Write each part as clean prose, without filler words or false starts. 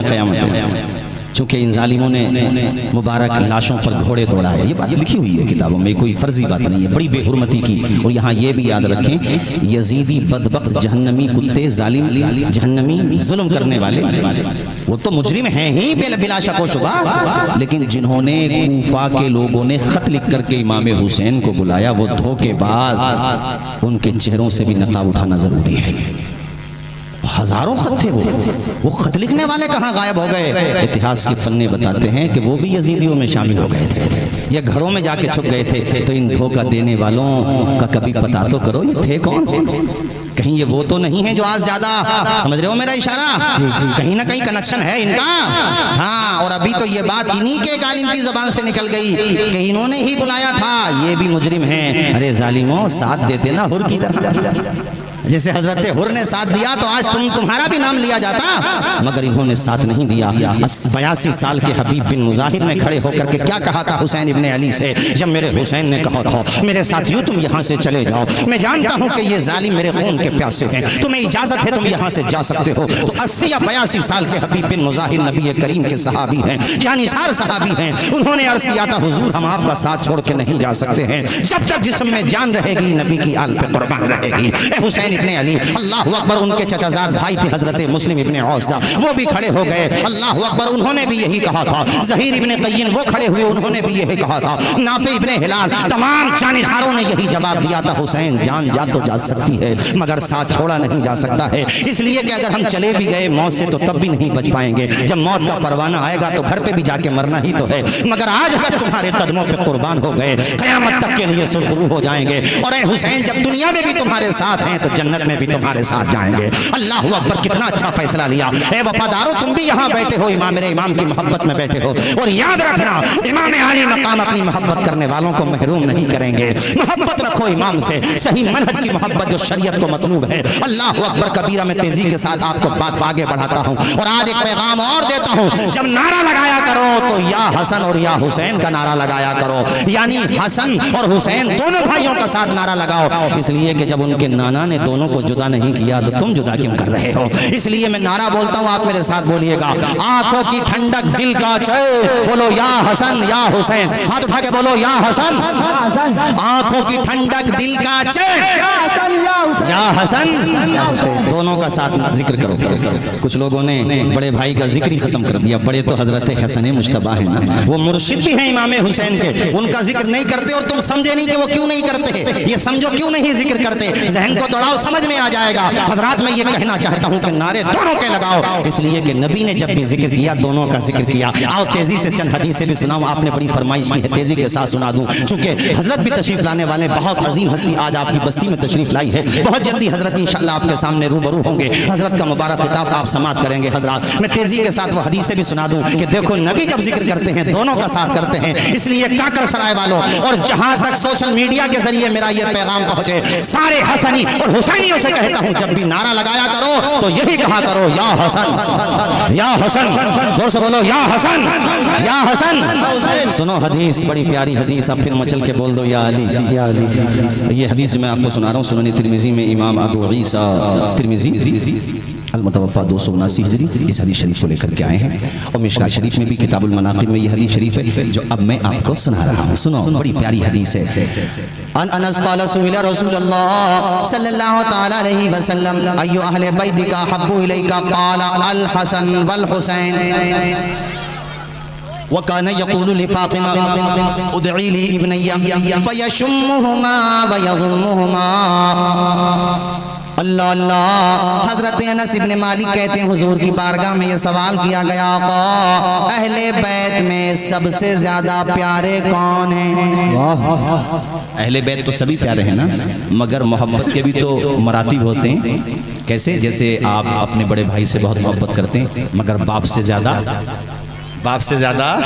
قیامت ہے، چونکہ ان ظالموں نے مبارک لاشوں پر گھوڑے دوڑائے. یہ بات لکھی ہوئی ہے کتابوں میں، کوئی فرضی بات نہیں ہے، بڑی بے حرمتی کی. اور یہاں یہ بھی یاد رکھیں، یزیدی بدبخت جہنمی کتے، ظالم جہنمی ظلم کرنے والے، وہ تو مجرم ہیں ہی بلا شک و شبہ، لیکن جنہوں نے کوفہ کے لوگوں نے خط لکھ کر کے امام حسین کو بلایا، وہ دھوکے باز، ان کے چہروں سے بھی نقاب اٹھانا ضروری ہے. ہزاروں خط تھے، وہ خط لکھنے والے کہاں غائب ہو گئے؟ اتہاس کے پنے بتاتے ہیں کہ وہ بھی یزیدیوں میں شامل ہو گئے تھے یا گھروں میں جا کے چھپ گئے تھے. تو ان دھوکہ دینے والوں کا کبھی پتہ تو کرو، یہ تھے کون؟ کہیں یہ وہ تو نہیں ہے جو آج زیادہ، سمجھ رہے ہو میرا اشارہ؟ کہیں نہ کہیں کنیکشن ہے ان کا. ہاں، اور ابھی تو یہ بات انہی کے ایک عالم کی زبان سے نکل گئی کہ انہوں نے ہی بلایا تھا، یہ بھی مجرم ہیں. ارے ظالموں، ساتھ دیتے نا حر کی طرح، جیسے حضرت حر نے ساتھ دیا تو آج تمہارا بھی نام لیا جاتا، مگر انہوں نے ساتھ نہیں دیا. 82 سال کے حبیب بن مظاہر نے کھڑے ہو کر کے کیا کہا تھا حسین ابن علی سے؟ جب میرے حسین نے کہا تھا میرے ساتھیوں تم یہاں سے چلے جاؤ، میں جانتا ہوں کہ یہ ظالم میرے خون کے پیاسے ہیں، تمہیں اجازت ہے تم یہاں سے جا سکتے ہو. تو 80 یا 82 سال کے حبیب بن مظاہر نبی کریم کے صحابی ہیں، جانثار صحابی ہیں. انہوں نے عرض کیا تھا حضور ہم آپ کا ساتھ چھوڑ کے نہیں جا سکتے ہیں، جب تک جسم میں جان رہے گی نبی کی آل پہ قربان رہے گی. اے حسین ابن علی، اللہ اکبر. ان کے چچا زاد بھائی تھے حضرت مسلم ابن عوصدہ، وہ بھی کھڑے ہو گئے، اللہ اکبر. انہوں نے بھی یہی کہا تھا. زہیر ابن قین وہ کھڑے ہوئے، انہوں نے بھی یہی کہا تھا. نافع ابن ہلال، تمام جانثاروں نے یہی جواب دیا تھا حسین جان جا تو جا سکتی ہے مگر ساتھ چھوڑا نہیں جا سکتا ہے، اس لیے کہ اگر ہم چلے بھی گئے موت سے تو تب بھی نہیں بچ پائیں گے. جب موت کا پروانہ آئے گا تو گھر پہ بھی جا کے مرنا ہی تو ہے، مگر آج اگر تمہارے قدموں پہ قربان ہو گئے قیامت تک کے لیے سرخرو ہو جائیں گے. اور اے حسین جب دنیا میں بھی تمہارے ساتھ ہیں تو جنت میں بھی تمہارے ساتھ جائیں گے. اللہ اکبر، کتنا اچھا فیصلہ لیا. اے وفادارو، تم بھی یہاں بیٹھے ہو، میرے امام کی محبت میں بیٹھے ہو، اور یاد رکھنا امام عالی مقام اپنی محبت کرنے والوں کو محروم نہیں کریں گے. محبت رکھو امام سے، صحیح منہج کی محبت جو شریعت کو مطلوب ہے. اللہ اکبر کبیرہ. میں تیزی کے ساتھ آپ کو بات آگے بڑھاتا ہوں اور آج ایک پیغام اور دیتا ہوں. جب نعرہ لگایا کرو تو یا حسن اور یا حسین کا نعرہ لگایا کرو، یعنی حسن اور حسین دونوں بھائیوں کا ساتھ نعرہ لگاؤ، اس لیے کہ جب ان کے نانا نے دونوں کو جدا نہیں کیا تو تم جدا کیوں کر رہے ہو؟ اس لیے میں نعرہ بولتا ہوں، آپ میرے ساتھ بولیے گا. آنکھوں کی ٹھنڈک دل کا چین، بولو یا حسن یا حسین. ہاتھ اٹھا کے بولو یا حسن. آنکھوں کی ٹھنڈک دل کا چین، یا حسن یا حسین. دونوں کا ساتھ ذکر کرو. کچھ لوگوں نے بڑے بھائی کا ذکر ہی ختم کر دیا. بڑے تو حضرت حسن مجتبیٰ ہیں نا، وہ مرشد بھی ہیں امام حسین کے، ان کا ذکر نہیں کرتے. اور تم سمجھے نہیں کہ وہ کیوں نہیں کرتے، یہ سمجھو کیوں نہیں ذکر کرتے. ذہن کو دوڑاؤ، سمجھ میں آ جائے گا. حضرات میں یہ کہنا چاہتا ہوں کہ نعرے دونوں کے لگاؤ، اس لیے کہ نبی نے جب بھی ذکر کیا دونوں کا ذکر کیا. آؤ تیزی سے چند حدیثیں بھی سناؤں، آپ نے بڑی فرمائش کی ہے، تیزی کے ساتھ سنا دوں چونکہ حضرت بھی تشریف لانے والے. بہت عظیم ہستی آج آپ کی بستی میں تشریف لائی ہے. بہت جلدی حضرت انشاءاللہ آپ کے سامنے روبرو ہوں گے، حضرت کا مبارک خطاب آپ سماعت کریں گے. حضرات میں تیزی کے ساتھ وہ حدیثیں بھی سنا دوں کہ دیکھو نبی جب ذکر کرتے ہیں دونوں کا ساتھ کرتے ہیں. اس لیے کاکر سرائے والوں اور جہاں تک سوشل میڈیا کے ذریعے میرا یہ پیغام پہنچے، سارے حسنی اور حسینیوں سے کہتا ہوں جب بھی نعرہ لگایا کرو تو یہی کہا کرو یا حسن یا حسن. زور سے بولو یا حسن یا حسن. سنو حدیث، بڑی پیاری حدیث، اب پھر مچل کے بول دو یا علی یا علی. یہ حدیث میں آپ کو سنا رہا ہوں سنن ترمذی میں امام ابو عیسیٰ ترمذی المتوفا 279 ہجری اس حدیث شریف کو لے کر کے آئے ہیں. اور مشکات شریف میں بھی کتاب المناقب میں یہ حدیث شریف ہے جو اب میں آپ کو سنا رہا ہوں. سنو، بڑی پیاری حدیث ہے. ان انس قال سئل رسول اللہ صلی اللہ تعالی علیہ وسلم ای اہل بیتک احب الیک قال الحسن والحسین وكان يقول لفاطمة ادعي لي ابني فيشمهما ويضمهما. اللہ اللہ. حضرت انس ابن مالک کہتے ہیں حضور کی بارگاہ میں یہ سوال کیا گیا، آقا اہل بیت میں سب سے زیادہ پیارے کون ہیں؟ اہل بیت تو سبھی پیارے ہیں نا، مگر محبت کے بھی تو مراتب ہوتے ہیں. کیسے؟ جیسے آپ اپنے بڑے بھائی سے بہت محبت کرتے ہیں مگر باپ سے زیادہ باپ سے زیادہ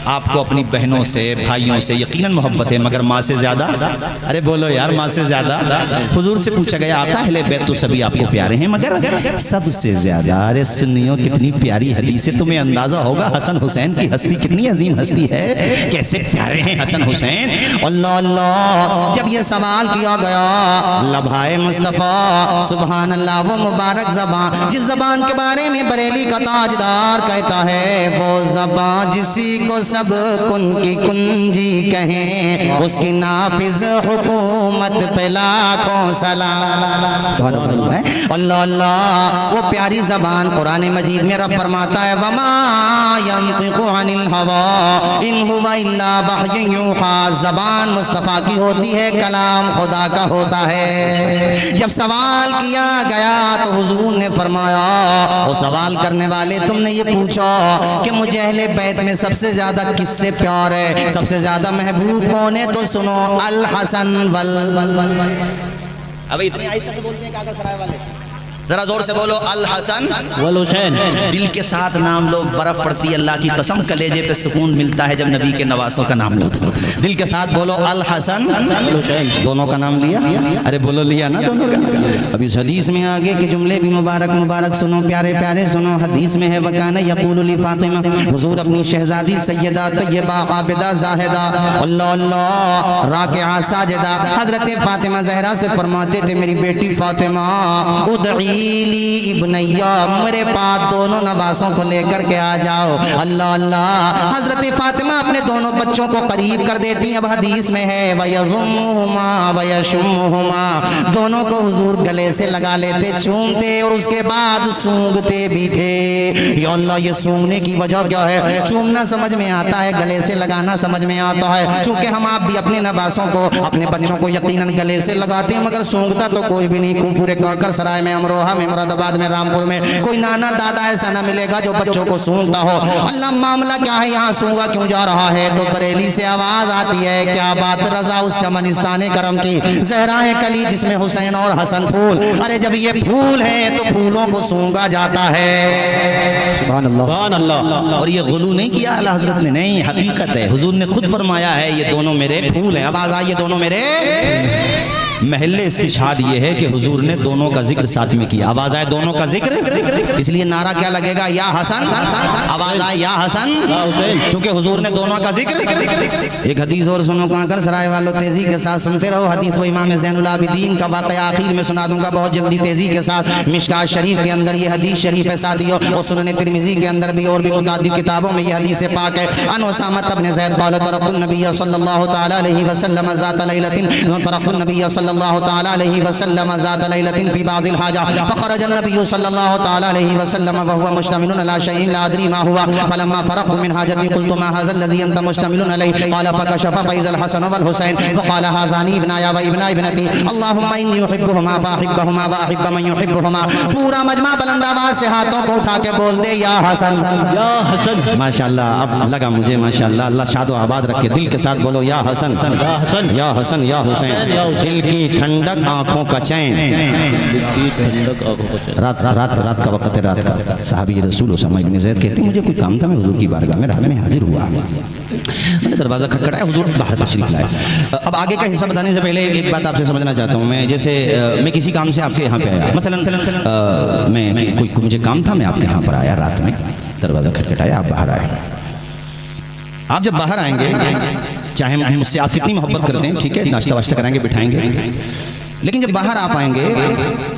آپ کو اپنی بہنوں سے بھائیوں سے یقیناً محبت ہے، مگر ماں سے زیادہ؟ ارے بولو یار، ماں سے زیادہ؟ حضور سے پوچھا گیا آقا اہل بیت تو سبھی آپ کو پیارے ہیں مگر سب سے زیادہ؟ ارے سنیوں کتنی پیاری حدیث ہے، تمہیں اندازہ ہوگا حسن حسین کی ہستی کتنی عظیم ہستی ہے، کیسے پیارے ہیں حسن حسین۔ اللہ اللہ، جب یہ سوال کیا گیا لبھائے مصطفیٰ سبحان اللہ، وہ مبارک زبان جس زبان کے بارے میں بریلی کا تاجدار کہتا ہے، وہ زبان جسی کو سب کن کی کنجی کہیں، اس کی نافذ حکومت پہ لاکھوں سلام۔ اللہ اللہ، وہ پیاری زبان قرآن مجید میں رب فرماتا ہے وَمَا يَنطِقُ عَنِ الْهَوَىٰ إِنْ هُوَ إِلَّا وَحْيٌ يُوحَىٰ، زبان مصطفیٰ کی ہوتی ہے، کلام خدا کا ہوتا ہے۔ جب سوال کیا گیا تو حضور نے فرمایا، وہ سوال کرنے والے تم نے یہ پوچھا کہ مجھے اہل بیت میں سب سے زیادہ کس سے پیار ہے، سب سے زیادہ محبوب کون ہے؟ تو سنو الحسن اب اتنی آہستہ سے بولتے ہیں کاغذ سرائے والے، ذرا زور سے بولو الحسن والحسین۔ دل کے ساتھ نام لو، برف پڑتی ہے اللہ کی قسم، کلیجے پہ سکون ملتا ہے جب نبی کے نواسوں کا نام لو۔ دل کے ساتھ بولو الحسن والحسین، دونوں کا نام لیا؟ ارے بولو لیا نا دونوں کا نام۔ اب اس حدیث میں آگے کے جملے بھی مبارک مبارک سنو، پیارے پیارے سنو۔ حدیث میں ہے وَكَانَ يَقُولُ لِفَاطِمَةَ، حضور اپنی شہزادی سیدہ طیبہ عابدہ زاہدہ اللہ اللہ راکعہ ساجدہ حضرت فاطمہ زہرا سے فرماتے تھے میری بیٹی فاطمہ ادعی لی ابنیہ، میرے پاس دونوں نواسوں کو لے کر کے آ جاؤ۔ اللہ اللہ، حضرت فاطمہ اپنے دونوں بچوں کو قریب کر دیتی ہیں۔ اب حدیث میں ہے وَيَضُمُّهُمَا وَيَشُمُّهُمَا، دونوں کو حضور گلے سے لگا لیتے، چومتے اور اس کے بعد سونگھتے بھی تھے۔ یا اللہ، یہ سونگنے کی وجہ کیا ہے؟ چومنا سمجھ میں آتا ہے، گلے سے لگانا سمجھ میں آتا ہے، چونکہ ہم آپ بھی اپنے نواسوں کو اپنے بچوں کو یقیناً گلے سے لگاتے ہیں، مگر سونگتا تو کوئی بھی نہیں۔ پورے کاکر سرائے میں، امروہہ میں، مراد آباد میں، رامپور میں کوئی نانا دادا ایسا نہ ملے گا جو بچوں کو سونگتا ہو۔ اللہ، معاملہ کیا ہے؟ یہاں سونگا کیوں جا رہا ہے؟ تو بریلی سے آواز آتی ہے، کیا بات رضا اس چمنستان کرم کی، زہرا ہے کلی جس میں حسین اور حسن پھول۔ ارے جب یہ پھول ہیں تو پھولوں کو سونگا جاتا ہے۔ سبحان اللہ سبحان اللہ۔ اور یہ غلو نہیں کیا اعلیٰ حضرت نے، نہیں، حقیقت ہے۔ حضور نے خود فرمایا ہے یہ دونوں میرے پھول ہیں۔ اب آج آئیے، دونوں میرے محل استشہاد یہ ہے کہ حضور نے دونوں کا ذکر ساتھ میں کیا۔ آواز آئے دونوں کا ذکر، اس لیے نعرہ کیا لگے گا؟ یا حسن، آواز آئے یا حسن، چونکہ حضور نے دونوں کا ذکر۔ ایک حدیث اور سنو کانکر سرائے والوں، تیزی کے ساتھ سنتے رہو۔ حدیث و امام زین العابدین کا واقعہ آخر میں سنا دوں گا بہت جلدی تیزی کے ساتھ۔ مشکات شریف کے اندر یہ حدیث شریف ہے ساتھیو، اور سنن ترمذی کے اندر بھی اور بھی متعدد کتابوں میں یہ حدیث پاک ہے۔ ان اسامہ بن زید قال ترک النبی صلی اللہ تعالی علیہ وسلم ذات لیلۃ، ترک النبی صلی اللہ تعالی علیہ وسلم ذات لیلۃ فی بعض الحاجہ، فخرج النبی صلی اللہ تعالی علیہ وسلم وهو مشتمل على شيء لا ادري ما هو، فلما فرغت من حاجتي قلت ما هذا الذي انت مشتمل عليه؟ قال فكشف فاذا الحسن والحسين، فقال هذان ابناي وابنا ابنتي، اللهم اني احبهما فاحبهما واحب من يحبهما۔ پورا مجمع بلند آواز سے ہاتھوں کو اٹھا کے بول دے یا حسن یا حسن۔ ماشاءاللہ، اب لگا مجھے ماشاءاللہ، اللہ شاد و آباد رکھے۔ دل کے ساتھ بولو یا حسن یا حسن یا حسن یا حسین۔ دل کی ٹھنڈک، آنکھوں کا چین۔ رات کا وقت ہے، رات کا۔ صحابی رسول اسامہ بن زید کہتے ہیں مجھے کوئی کام تھا، میں حضور کی بارگاہ میں رات میں حاضر ہوا، میں نے دروازہ کھٹکھٹایا، حضور باہر تشریف لائے۔ اب آگے کا حصہ بتانے سے پہلے ایک بات آپ سے سمجھنا چاہتا ہوں میں، جیسے میں کسی کام سے آپ کے یہاں پہ آیا، مثلا میں کوئی مجھے کام تھا، میں آپ کے یہاں پر آیا، رات میں دروازہ کھٹکھٹایا، آپ باہر آئے۔ آپ جب باہر آئیں گے، چاہے مجھ سے آپ کتنی محبت کرتے ہیں، ٹھیک ہے، ناشتہ واشتہ کرائیں گے، بٹھائیں گے، لیکن جب باہر آپ آئیں گے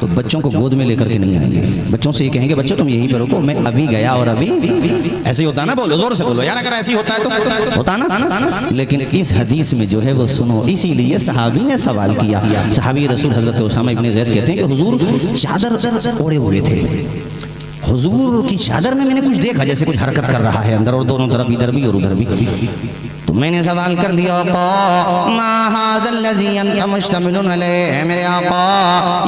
تو بچوں کو گود میں لے کر کے نہیں آئیں گے۔ بچوں سے یہ کہیں گے بچوں تم یہیں پہ رکو، میں ابھی گیا اور ابھی ایسے ہی ہوتا نا، بولو زور سے بولو یار، اگر ایسے ہی ہوتا ہے تو ہوتا نا۔ لیکن اس حدیث میں جو ہے وہ سنو، اسی لیے صحابی نے سوال کیا۔ صحابی رسول حضرت اسامہ ابن زید کہتے ہیں کہ حضور چادر اوڑے ہوئے تھے، حضور کی چادر میں نے کچھ دیکھا جیسے کچھ حرکت کر رہا ہے اندر اور دونوں طرف، ادھر بھی اور ادھر بھی۔ تو میں نے سوال کر دیا آقا ما ھذا الذی انت مشتمل علیہ، میرے آقا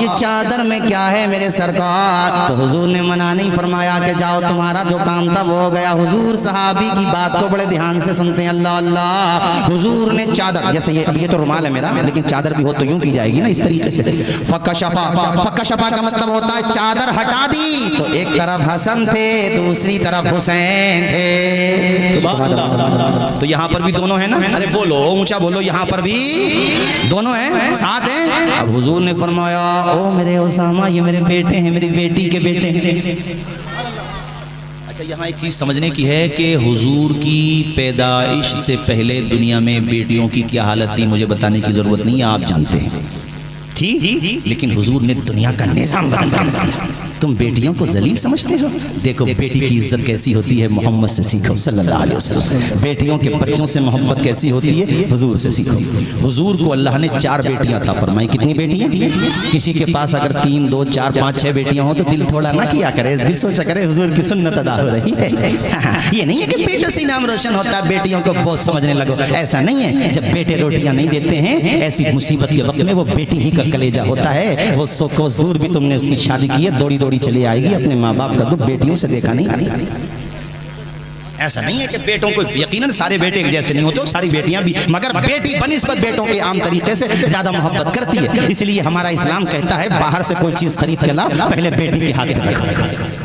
یہ چادر میں کیا ہے میرے سرکار؟ تو حضور نے منع نہیں فرمایا کہ جاؤ تمہارا جو کام تھا وہ ہو گیا۔ حضور صحابی کی بات کو بڑے دھیان سے سنتے ہیں، اللہ اللہ۔ حضور نے چادر، جیسے یہ تو رومال ہے میرا، لیکن چادر بھی ہو تو یوں کی جائے گی نا اس طریقے سے، فکشفا کا مطلب ہوتا ہے چادر ہٹا دی، تو ایک طرف حسن تھے دوسری طرف حسین تھے، سبحان اللہ۔ تو یہاں پر بھی دونوں ہیں نا، ارے بولو اونچا بولو، یہاں پر بھی دونوں ہیں، ساتھ ہیں۔ اب حضور نے فرمایا او میرے اسامہ یہ میرے بیٹے ہیں، میری بیٹی کے بیٹے ہیں۔ اچھا یہاں ایک چیز سمجھنے کی ہے کہ حضور کی پیدائش سے پہلے دنیا میں بیٹیوں کی کیا حالت تھی، مجھے بتانے کی ضرورت نہیں ہے، آپ جانتے ہیں ٹھیک، لیکن حضور نے دنیا کا نظام بدل کر دیا۔ تم بیٹیوں کو ذلیل سمجھتے ہو، دیکھو بیٹی کی عزت کیسی ہوتی ہے، محمد سے سیکھو صلی اللہ علیہ وسلم۔ بیٹیوں کے بچوں سے محبت کیسی ہوتی ہے، حضور سے سیکھو۔ حضور کو اللہ نے 4 بیٹیاں عطا فرمائی، کتنی بیٹیاں؟ کسی کے پاس اگر 3 2 4 5 6 بیٹیاں ہوں تو دل تھوڑا نہ کیا کرے، دل سوچا کرے حضور کی سنت ادا ہو رہی ہے۔ یہ نہیں ہے کہ بیٹوں سے نام روشن ہوتا ہے، بیٹیوں کو بہت سمجھنے لگو، ایسا نہیں ہے۔ جب بیٹے روٹیاں نہیں دیتے ہیں ایسی مصیبت کے وقت میں وہ بیٹی ہی کا کلیجہ ہوتا ہے، وہ 100 کوس دور بھی تم نے اس کی شادی کی ہے، دوڑی دوڑی چلی آئے گی، اپنے ماں باپ کا دکھ بیٹیوں سے دیکھا نہیں۔ ایسا نہیں ہے کہ بیٹوں کو، یقیناً سارے بیٹے جیسے نہیں ہوتے، ساری بیٹیاں بھی، مگر بیٹی بنسبت بیٹوں کے عام طریقے سے زیادہ محبت کرتی ہے۔ اس لیے ہمارا اسلام کہتا ہے باہر سے کوئی چیز خرید کے لا، پہلے بیٹی کے ہاتھ پہ رکھو۔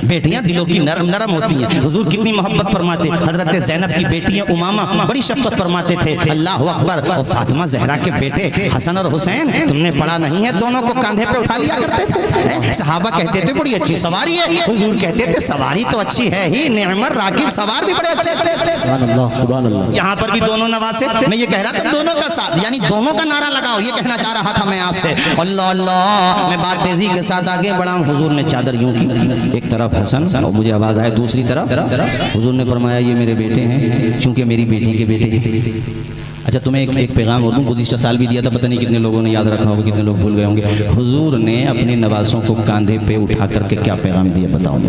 بیٹیاں دلوں کی نرم نرم ہوتی ہیں، حضور کتنی محبت فرماتے۔ حضرت زینب کی بیٹی امامہ بڑی شفقت فرماتے تھے، اللہ اکبر۔ اور فاطمہ زہرا کے بیٹے حسن اور حسین تم نے پڑھا نہیں ہے، دونوں کو کاندھے پہ اٹھا لیا کرتے تھے۔ صحابہ کہتے تھے بڑی اچھی سواری ہے، حضور کہتے تھے سواری تو اچھی ہے ہی، نعم الراکب، سوار بھی بڑے اچھے۔ سبحان اللہ۔ یہاں پر بھی دونوں نواسے، میں یہ کہہ رہا تھا دونوں کا ساتھ، یعنی دونوں کا نعرہ لگاؤ، یہ کہنا چاہ رہا تھا میں آپ سے۔ اللہ اللہ، میں بات تیزی کے ساتھ آگے بڑھاؤں۔ حضور نے چادر یوں کی، ایک طرف حسن اور مجھے آواز آئے دوسری طرف، حضور نے فرمایا یہ میرے بیٹے ہیں چونکہ میری بیٹی کے بیٹے ہیں۔ اچھا تمہیں ایک پیغام اردو گزشتہ سال بھی دیا تھا، پتہ نہیں کتنے لوگوں نے یاد رکھا ہوگا، کتنے لوگ بھول گئے ہوں گے۔ حضور نے اپنے نوازوں کو کاندھے پہ اٹھا کر کے کیا پیغام دیا بتاؤ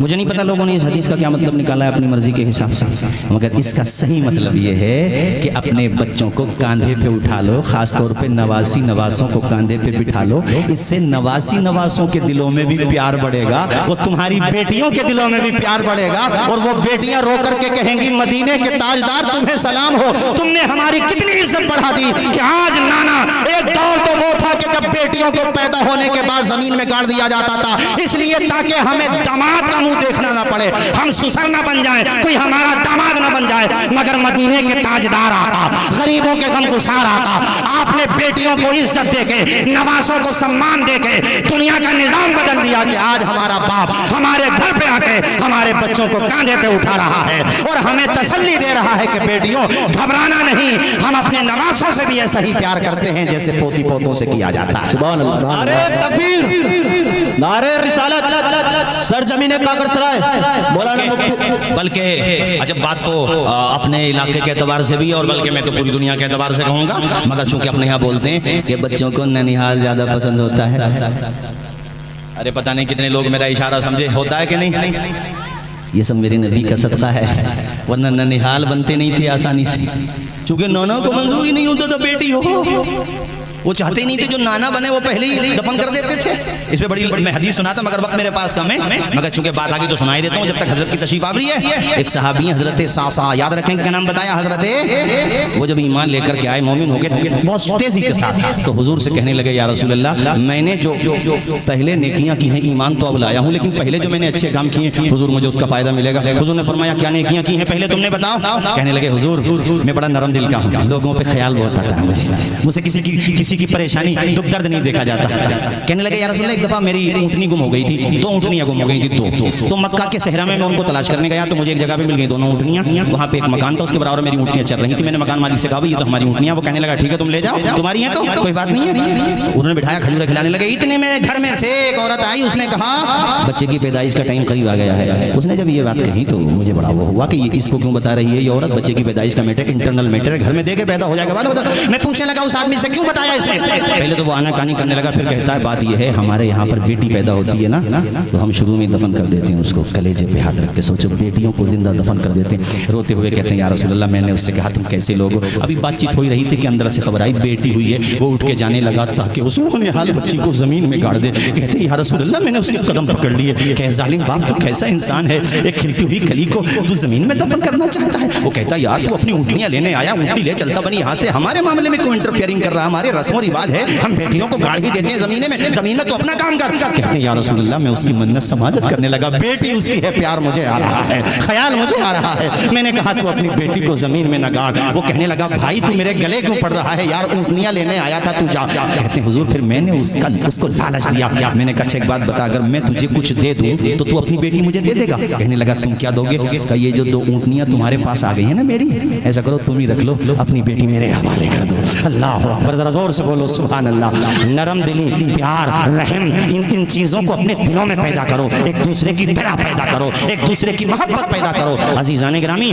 مجھے نہیں پتا لوگوں نے اس حدیث کا کیا مطلب نکالا ہے اپنی مرضی کے حساب سے، مگر اس کا صحیح مطلب یہ ہے کہ اپنے بچوں کو کاندھے پہ اٹھا لو، خاص طور پہ نواسی نواسوں کو کاندھے پہ بٹھا لو، اس سے نواسی نواسوں کے دلوں میں بھی پیار بڑھے گا، وہ تمہاری بیٹیوں کے دلوں میں بھی پیار بڑھے گا، اور وہ بیٹیاں رو کر کے کہیں گی مدینے کے تاجدار تمہیں سلام ہو، تم نے ہماری کتنی عزت بڑھا دی کہ آج نانا۔ ایک دور تو وہ تھا کہ جب بیٹیوں کو پیدا ہونے کے بعد زمین میں گاڑ دیا جاتا تھا، اس لیے تاکہ ہمیں داماد کا منہ دیکھنا نہ پڑے، ہم سسر نہ بن جائیں، کوئی ہمارا داماد نہ بن جائے، مگر مدینے کے تاجدار آقا، غریبوں کے غمگسار آقا، آپ نے بیٹیوں کو عزت دے کے، نواسوں کو سمان دے کے دنیا کا نظام بدل دیا کہ آج ہمارا باپ ہمارے گھر پہ آ کے ہمارے بچوں کو کاندھے پہ اٹھا رہا ہے اور ہمیں تسلی دے رہا ہے کہ بیٹیوں گھبرانا نہیں، ہم اپنے نواسوں سے بھی ایسا ہی پیار کرتے ہیں جیسے پوتی پوتوں سے کیا جاتا ہے۔ سبحان اللہ۔ نعرہ تکبیر، نعرہ رسالت، سرزمین کاکڑ سرائے، مولانا مفتی۔ بلکہ عجب بات تو اپنے علاقے کے اعتبار سے بھی، اور بلکہ میں تو پوری دنیا کے اعتبار سے کہوں گا، مگر چونکہ اپنے یہاں بولتے ہیں کہ بچوں کو ننیحال زیادہ پسند ہوتا ہے۔ ارے پتہ نہیں کتنے لوگ میرا اشارہ سمجھے، ہوتا ہے کہ نہیں؟ یہ سب میرے نبی کا صدقہ ہے، ورنہ ننیحال بنتے نہیں تھے آسانی سے، چونکہ نانا کو منظور ہی نہیں ہوتا تھا بیٹی ہو، وہ چاہتے ہی نہیں تھے جو نانا بنے وہ پہلے ہی دفن کر دیتے تھے۔ اس پہ بڑی میں حدیث سناتا مگر وقت میرے پاس کم ہے، مگر چونکہ بات آگے تو سنائی دیتا ہوں جب تک حضرت کی تشریف آوری ہے۔ ایک صحابی حضرت ساسا، یاد رکھیں کیا نام بتایا حضرت، وہ جب ایمان لے کر کے آئے مومن ہو گئے بہت تیزی کے ساتھ، تو حضور سے کہنے لگے یا رسول اللہ میں نے جو پہلے نیکیاں کی ہیں، ایمان تو اب لایا ہوں لیکن پہلے جو میں نے اچھے کام کیے ہیں حضور مجھے اس کا فائدہ ملے گا۔ حضور نے فرمایا کیا نیکیاں کی ہیں پہلے تم نے بتاؤ؟ کہنے لگے حضور میں بڑا نرم دل کا ہوں، لوگوں پہ خیال بہت آتا ہے، مجھ سے کسی کی پریشانی دکھ درد نہیں دیکھا جاتا۔ کہنے لگے یا رسول اللہ ایک دفعہ میری اونٹنی گم ہو گئی تھی، 2 اونٹنیاں گم ہو گئی تھی، تو مکہ کے صحرا میں ان کو تلاش کرنے گیا تو مجھے ایک جگہ پہ مل گئی 2 اونٹنیاں، وہاں پہ ایک مکان تھا اس کے برابر میری اونٹنیاں چل رہی تھی، میں نے مکان مالک سے کہا یہ تو ہماری اونٹنیاں، وہ کہنے لگا ٹھیک ہے تم لے جاؤ، تمہاری ہیں تو کوئی بات نہیں ہے۔ انہوں نے بٹھایا کھجوریں کھلانے لگے، اتنے میں گھر میں سے ایک عورت آئی، اس نے کہا بچے کی پیدائش کا ٹائم قریب آ گیا ہے۔ اس نے جب یہ بات کہی تو مجھے بڑا وہ ہوا کہ اس کو کیوں بتا رہی ہے یہ عورت، بچے کی پیدائش کا میٹر انٹرنل میٹر ہے، گھر میں دے کے پیدا ہو جائے گا۔ میں پوچھنے لگا اس آدمی سے کیوں بتایا اس سے. پہلے تو وہ آنا کانی کرنے لگا, پھر کہتا ہے بات یہ ہے ہمارے یہاں پر بیٹی پیدا ہوتی ہے نا تو ہم شروع میں دفن کر دیتے ہیں اس کو, کلیجے پہ ہاتھ رکھ کے سوچو بیٹیوں کو زندہ دفن کر دیتے ہیں. روتے ہوئے کہتے ہیں یا رسول اللہ میں نے اس سے کہا تم کیسے لوگ ہو. ابھی بات چیت ہو رہی تھی کہ اندر سے خبر آئی بیٹی ہوئی ہے. وہ اٹھ کے جانے لگا تاکہ اس نے حال بچی کو زمین میں گاڑ دے. کہتے ہیں یا رسول اللہ میں نے اس کے قدم پکڑ لیے. کہ ظالم باپ تو کیسا انسان ہے, ایک کھلتی ہوئی کلی کو تو زمین میں دفن کرنا چاہتا ہے. وہ کہتا یار تو اپنی اونٹیاں لینے آیا, اونٹی لے چلتا بنی یہاں سے, ہمارے معاملے میں کوئی انٹرفیئرنگ کر رہا, ہمارے رسم و رواج ہے ہم بیٹیوں کو گاڑ ہی دیتے ہیں زمین میں, زمین میں تو اپنا کام کر. کہتے ہیں یا رسول اللہ میں اس کی منت سماجت کرنے لگا, بیٹی اس کی ہے, پیار مجھے آ رہا ہے, خیال مجھے آ رہا ہے. میں نے کہا تو اپنی بیٹی کو زمین میں نہ گاڑ. وہ کہنے لگا بھائی تو میرے گلے کیوں پڑ رہا ہے یار, اونٹنیاں لینے آیا تھا تو جا. کہتے ہیں حضور پھر میں نے اس کو لالچ دیا. میں نے کہا ایک بات بتا, اگر میں تجھے کچھ دے دوں تو اپنی بیٹی مجھے دے دے گا. کہنے لگا تم کیا دو گے؟ کہ یہ جو 2 اونٹنیاں تمہارے پاس آ گئی ہیں نا میری, ایسا کرو تم ہی رکھ لو, اپنی بیٹی میرے حوالے کر دو. اللہ اکبر, ذرا زور سے بولو سبحان اللہ. نرم دلی, پیار, رحم, ان چیزوں کو اپنے دلوں میں پیدا کرو, ایک دوسرے کی دیا پیدا کرو, ایک دوسرے کی محبت پیدا کرو. عزیزان گرامی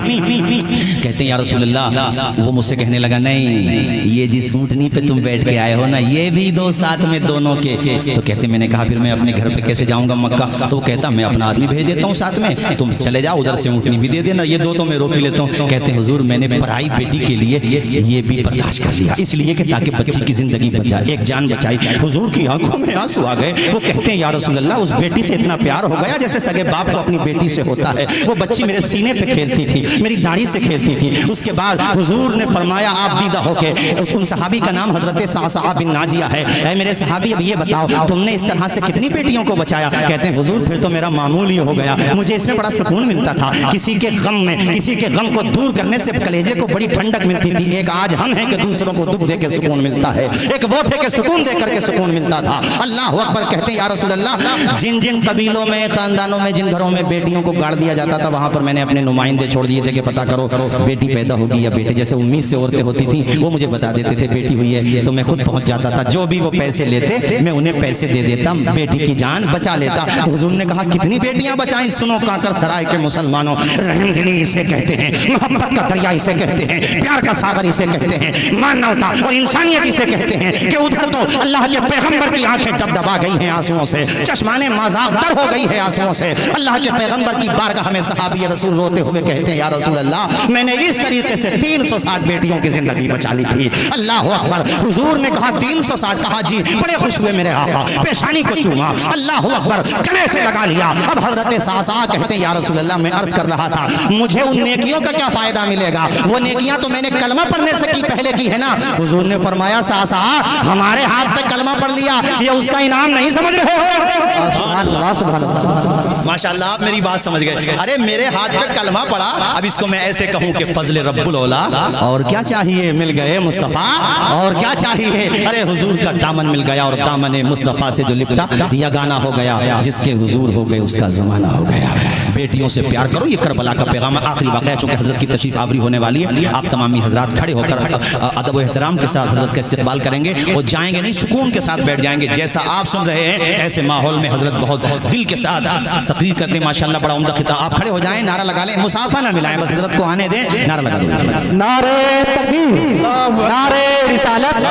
کہتے ہیں یا رسول اللہ, وہ مجھ سے کہنے لگا نہیں یہ جس اونٹنی پہ تم بیٹھ کے آئے ہو نا یہ بھی 2 ساتھ میں دونوں کے. تو کہتے میں نے کہا پھر میں اپنے گھر پہ کیسے جاؤں گا مکہ؟ تو وہ کہتا میں اپنا آدمی بھیج دیتا ہوں ساتھ میں, تم چلے جاؤ ادھر سے اونٹنی بھی دے دینا, یہ 2 تو میں روک ہی لیتا ہوں. کہتے ہیں حضور میں نے پرائی بیٹی کے لیے یہ بھی برداشت کر لیا, اس لیے کہ تاکہ بچی کی زندگی بچائے, ایک جان بچائی. حضور کی آنکھوں میں آنسو آ گئے. وہ کہتے ہیں یا رسول اللہ اس بیٹی سے اتنا پیار ہو گیا جیسے سگے باپ کو اپنی بیٹی سے ہوتا ہے. وہ بچی میرے سینے پہ کھیلتی تھی, میری داڑھی سے کھیلتی تھی. اس کے بعد حضور نے فرمایا آپ دیدہ ہو کے, ان صحابی کا نام حضرت صعصعہ بن ناجیہ ہے, اے میرے صحابی اب یہ بتاؤ تم نے اس طرح سے کتنی بیٹیوں کو بچایا؟ کہتے ہیں حضور پھر تو میرا معمول ہی ہو گیا, مجھے اس میں بڑا سکون ملتا تھا. کسی کے غم میں, کسی کے غم کو دور کرنے سے کلیجے کو بڑی ٹھنڈک ملتی تھی. ایک آج ہم ہیں کہ دوسروں کو دکھ دے کے سکون ملتا ہے, ایک وہ تھے کہ سکون دے کر کے سکون ملتا تھا. اللہ اکبر. کہتے ہیں یا رسول اللہ جن قبیلوں میں, خاندانوں میں, جن گھروں میں بیٹیوں کو گاڑ دیا جاتا تھا وہاں پر میں نے اپنے نمائندے چھوڑ دیے تھے کہ پتہ کرو بیٹی پیدا ہوگی یا بیٹے. جیسے 19 سے عورتیں ہوتی تھیں وہ مجھے بتا دیتے تھے بیٹی ہوئی ہے, تو میں خود پہنچ جاتا تھا, جو بھی وہ پیسے لیتے میں انہیں پیسے دے دیتا, بیٹی کی جان بچا لیتا. حضور نے کہا کتنی بیٹیاں بچائیں؟ سنو کانکر سرائے کے مسلمانوں, رحم دلی اسے کہتے ہیں, محبت کا دریا اسے کہتے ہیں, پیار کا ساغر اسے کہتے ہیں, مانوتا اور انسانیت اسے کہتے ہیں. کہ ادھر تو اللہ کے پیغمبر کی آنکھیں ڈبڈبا گئی ہیں آنسوؤں سے, چشمانے مذاق در ہو گئی ہے آنسوؤں سے. اللہ کے پیغمبر کی بارگاہ میں صحابی رسول روتے ہوئے کہتے ہیں یا رسول اللہ میں نے اس طریقے سے 360 بیٹیوں کی زندگی بچا لی تھی. اللہ اکبر. حضور نے کہا 360, کہا جی, بڑے خوش ہوئے میرے آقا, پیشانی کو چوما, اللہ اکبر, گلے سے لگا لیا. اب حضرت صعصعہ کہتے ہیں یا رسول اللہ میں عرض کر رہا تھا مجھے ان نیکیوں کا کیا فائدہ ملے گا؟ وہ نیکیاں تو میں نے کلمہ پڑھنے سے کی پہلے کی ہے نا. حضور نے فرمایا صعصعہ ہمارے ہاتھ پہ کلمہ پڑھ لیا, یہ اس کا انعام نہیں سمجھ رہے ہو؟ سبحان اللہ, سبحان اللہ, ماشاءاللہ آپ میری بات سمجھ گئے. ارے میرے ہاتھ پہ کلمہ پڑھا, اب اس کو میں ایسے کہوں کہ فضل رب الاولا, اور کیا چاہیے مل گئے مصطفیٰ, اور کیا چاہیے. ارے حضور کا دامن مل گیا, اور دامن مصطفیٰ سے جو لپٹا یگانہ ہو گیا, جس کے حضور ہو گئے اس کا زمانہ ہو گیا. بیٹیوں سے پیار کرو, یہ کربلا کا پیغام. آخری واقعہ چونکہ حضرت کی تشریف آوری ہونے والی ہے, آپ تمامی حضرات کھڑے ہو کر ادب و احترام کے ساتھ حضرت کا استقبال کریں گے, اور جائیں گے نہیں, سکون کے ساتھ بیٹھ جائیں گے. جیسا آپ سن رہے ہیں ایسے ماحول میں حضرت بہت دل کے ساتھ تقریر کرتے ہیں, ماشاءاللہ بڑا عمدہ خطاب. آپ کھڑے ہو جائیں, نعرہ لگا لیں, مسافہ نہ ملائیں, بس حضرت کو آنے دیں, نعرہ لگا دیں. نعرہ تکبیر, نعرہ رسالت,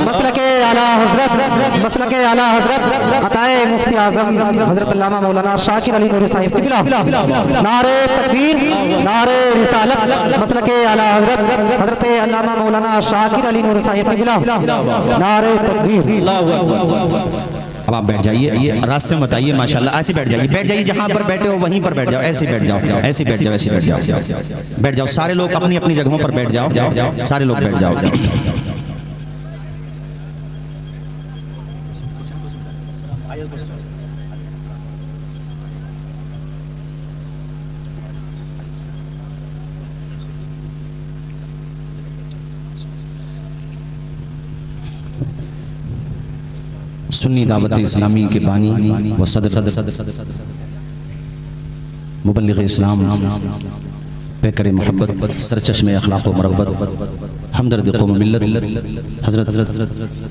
مسلک اعلیٰ حضرت, مسلک اعلیٰ حضرت عطائے مفتی اعظم حضرت علامہ مولانا شاکر علی نوری صاحب قبلہ. نعرہ تکبیر, نعرہ رسالت, مسلک اعلیٰ حضرت حضرت علامہ مولانا شاکر علی نوری صاحب قبلہ. نعرہ تکبیر. اب آپ بیٹھ جائیے, راستے میں بتائیے, ماشاءاللہ ایسے بیٹھ جائیے, بیٹھ جائیے, جہاں پر بیٹھے ہو وہیں پر بیٹھ جاؤ, ایسے بیٹھ جاؤ, ایسے بیٹھ جاؤ, ایسے بیٹھ جاؤ, بیٹھ جاؤ. سارے لوگ اپنی اپنی جگہوں پر بیٹھ جاؤ, سارے لوگ بیٹھ جاؤ. سنی دعوت اسلامی کے بانی و صدر, مبلغ اسلام, پیکر محبت, سرچشم اخلاق و مروت, ہمدرد قوم ملت, حضرت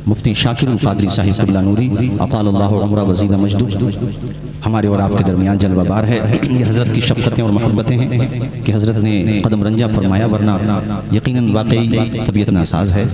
مفتی شاکر القادری صاحب قبلہ نوری اطال اللہ عمرہ وزید مجد ہمارے اور آپ کے درمیان جلوہ بار ہے. یہ حضرت کی شفقتیں اور محبتیں ہیں کہ حضرت نے قدم رنجہ فرمایا, ورنہ یقیناً واقعی طبیعت ناساز ہے.